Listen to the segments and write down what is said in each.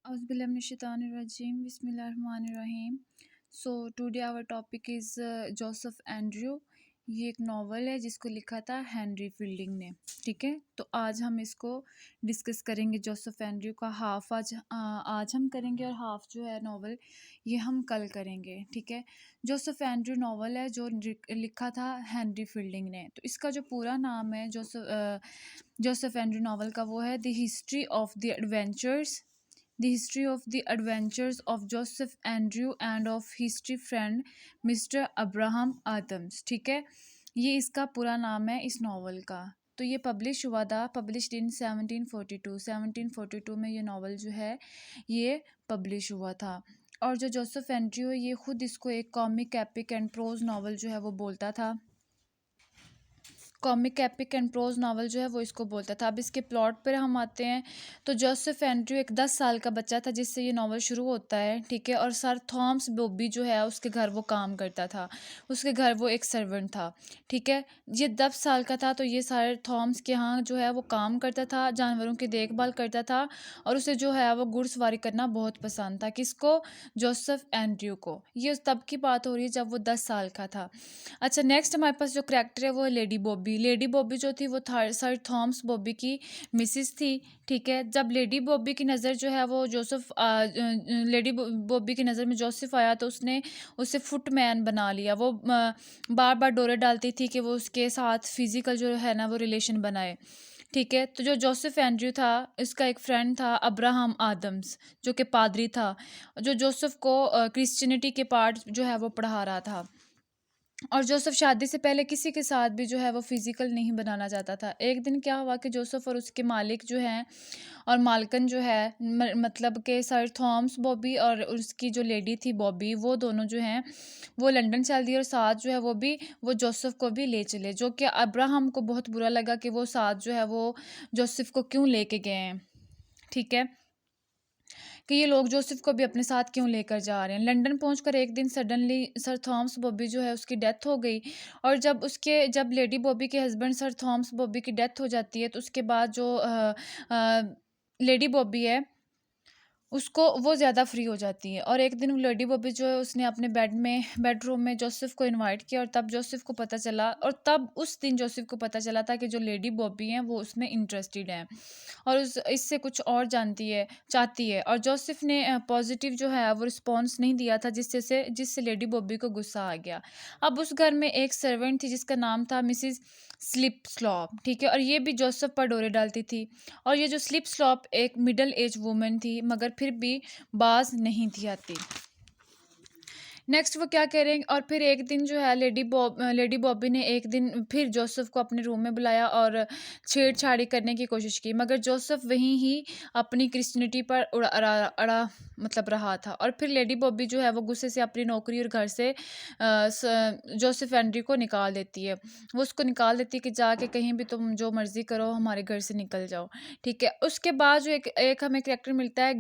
Auzubillahiminash-shaytanir-rajim. Bismillahir-rahmanir-rahim. So today our topic is Joseph Andrew. ये एक novel है जिसको लिखा था हेनरी फील्डिंग ने। ठीक है, तो आज हम इसको डिस्कस करेंगे। जोसेफ एंड्रयू का हाफ आज हम करेंगे और हाफ जो है नावल ये हम कल करेंगे। ठीक है, जोसेफ एंड्रयू नावल है जो लिखा था हेनरी फील्डिंग ने। तो इसका जो पूरा नाम है जोसेफ एंड्रयू नावल का वो है The History of the Adventures of Joseph Andrew and of History Friend Mr. Abraham Adams। ठीक है, ये इसका पूरा नाम है इस नावल का। तो ये पब्लिश हुआ था, पब्लिश्ड इन 1742 में ये नावल जो है ये पब्लिश हुआ था। और जो जोसेफ एंड्रयू है ये खुद इसको एक comic epic and prose novel जो है वो बोलता था। Comic epic and prose novel जो है वो इसको बोलता था। अब इसके प्लॉट पर हम आते हैं। तो जोसेफ एंड्रयू एक 10 साल का बच्चा था जिससे ये नावल शुरू होता है। ठीक है, और सर थॉमस बॉबी जो है उसके घर वो काम करता था, उसके घर वो एक सर्वेंट था। ठीक है, ये 10 साल का था तो ये सर थॉमस के यहाँ जो है वो काम करता था, जानवरों की देखभाल करता था और उसे जो है वो घुड़सवारी करना बहुत पसंद था। किसको? जोसेफ एंड्रयू को। ये तब की बात हो रही है जब वो 10 साल का था। अच्छा, नेक्स्ट हमारे पास जो करैक्टर है वो है लेडी बॉबी। लेडी बॉबी जो थी वो सर थॉमस बॉबी की मिसिस थी। ठीक है, जब लेडी बॉबी की नज़र जो है वो लेडी बॉबी की नज़र में जोसेफ आया तो उसने उसे फुटमैन बना लिया। वो बार बार डोरे डालती थी कि वो उसके साथ फिजिकल जो है ना वो रिलेशन बनाए। ठीक है, तो जो जोसेफ एंड्रयू था इसका एक फ्रेंड था अब्राहम आदम्स जो कि पादरी था, जो जोसेफ को क्रिश्चियनिटी के पार्ट जो है वो पढ़ा रहा था। और जोसेफ शादी से पहले किसी के साथ भी जो है वो फिजिकल नहीं बनाना चाहता था। एक दिन क्या हुआ कि जोसेफ और उसके मालिक जो हैं और मालकन जो है मतलब के सर थॉमस बॉबी और उसकी जो लेडी थी बॉबी, वो दोनों जो हैं वो लंदन चल दिए और साथ जो है वो जोसेफ को भी ले चले। जो कि अब्राहम को बहुत बुरा लगा कि वो साथ जो है वो जोसेफ को क्यों लेके गए हैं। ठीक है, कि ये लोग जोसेफ को भी अपने साथ क्यों लेकर जा रहे हैं। लंदन पहुंचकर एक दिन सडनली सर थॉमस बॉबी जो है उसकी डेथ हो गई। और जब लेडी बॉबी के हस्बैंड सर थॉमस बॉबी की डेथ हो जाती है तो उसके बाद जो लेडी बॉबी है उसको वो ज़्यादा फ्री हो जाती है। और एक दिन लेडी बॉबी जो है उसने अपने बेडरूम में जोसेफ को इनवाइट किया और तब जोसेफ को पता चला, और तब उस दिन जोसेफ को पता चला था कि जो लेडी बॉबी हैं वो उसमें इंटरेस्टेड हैं और इससे कुछ और चाहती है। और जोसेफ ने पॉजिटिव जो है वो रिस्पॉन्स नहीं दिया था जिससे लेडी बॉबी को गुस्सा आ गया। अब उस घर में एक सर्वेंट थी जिसका नाम था मिसिज स्लिप स्लॉप। ठीक है, और ये भी जोसेफ पर डोरे डालती थी। और ये जो स्लिप स्लॉप एक मिडल एज वुमन थी मगर फिर भी बाज नहीं थी आती। नेक्स्ट वो क्या कह रहे हैं, और फिर एक दिन जो है लेडी बॉबी ने एक दिन फिर जोसेफ को अपने रूम में बुलाया और छेड़छाड़ी करने की कोशिश की, मगर जोसेफ वहीं ही अपनी क्रिश्चियनिटी पर अड़ा मतलब रहा था। और फिर लेडी बॉबी जो है वो गुस्से से अपनी नौकरी और घर से जोसेफ एंड्री को निकाल देती है। वो उसको निकाल देती है कि जाके कहीं भी तुम जो मर्जी करो, हमारे घर से निकल जाओ। ठीक है, उसके बाद जो एक हमें करैक्टर मिलता है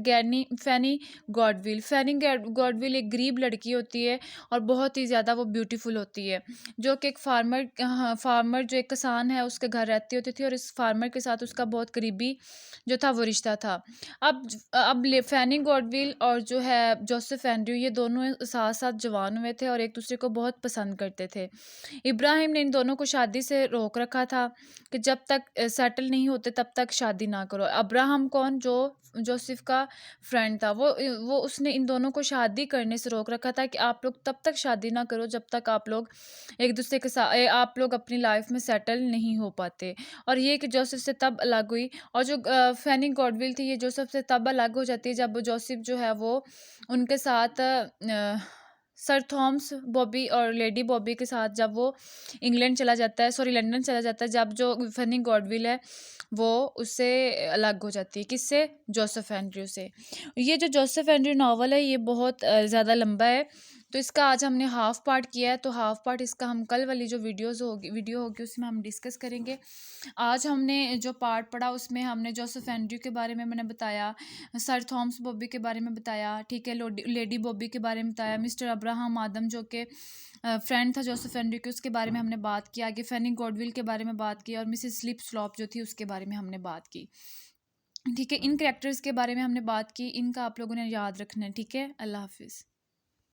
फैनी गॉडविल एक गरीब लड़की होती है और बहुत ही ज़्यादा वो ब्यूटीफुल होती है, जो कि एक फार्मर जो एक किसान है उसके घर रहती होती थी और इस फार्मर के साथ उसका बहुत करीबी जो था वो रिश्ता था। अब फैनी गॉडविल और जो है जोसेफ एंड्रयू ये दोनों साथ साथ जवान हुए थे और एक दूसरे को बहुत पसंद करते थे। इब्राहिम ने इन दोनों को शादी से रोक रखा था कि जब तक सेटल नहीं होते तब तक शादी ना करो। अब्राहम कौन? जो जोसेफ का फ्रेंड था, वो उसने इन दोनों को शादी करने से रोक रखा था कि आप लोग तब तक शादी ना करो जब तक आप लोग एक दूसरे के साथ आप लोग अपनी लाइफ में सेटल नहीं हो पाते। और ये कि जोसेफ से तब अलग हुई। और जो फैनी गॉडविल थी ये जोसेफ से तब अलग हो जाती है जब जोसेफ जो है वो उनके साथ सर थॉमस बॉबी और लेडी बॉबी के साथ जब वो इंग्लैंड चला जाता है, सॉरी लंदन चला जाता है, जब जो फनी गॉडविल है वो उससे अलग हो जाती है। किससे? जोसेफ एंड्रयू से। ये जो जोसेफ एंड्रयू नावल है ये बहुत ज़्यादा लंबा है, तो इसका आज हमने हाफ पार्ट किया है, तो हाफ पार्ट इसका हम कल वाली जो वीडियो होगी उसमें हम डिस्कस करेंगे। आज हमने जो पार्ट पढ़ा उसमें हमने जोसेफ एंड्रयू के बारे में मैंने बताया, सर थॉमस बॉबी के बारे में बताया। ठीक है, लेडी बॉबी के बारे में बताया, मिस्टर अब्राहम आदम जो कि फ्रेंड था जोसेफ एंड्रयू के, उसके बारे में हमने बात की। आगे फैनी गॉडविल के बारे में बात की और मिसेस स्लिप स्लॉप जो थी उसके बारे में हमने बात की। ठीक है, इन कैरेक्टर्स के बारे में हमने बात की, इनका आप लोगों ने याद रखना है, ठीक है? अल्लाह हाफ़िज़।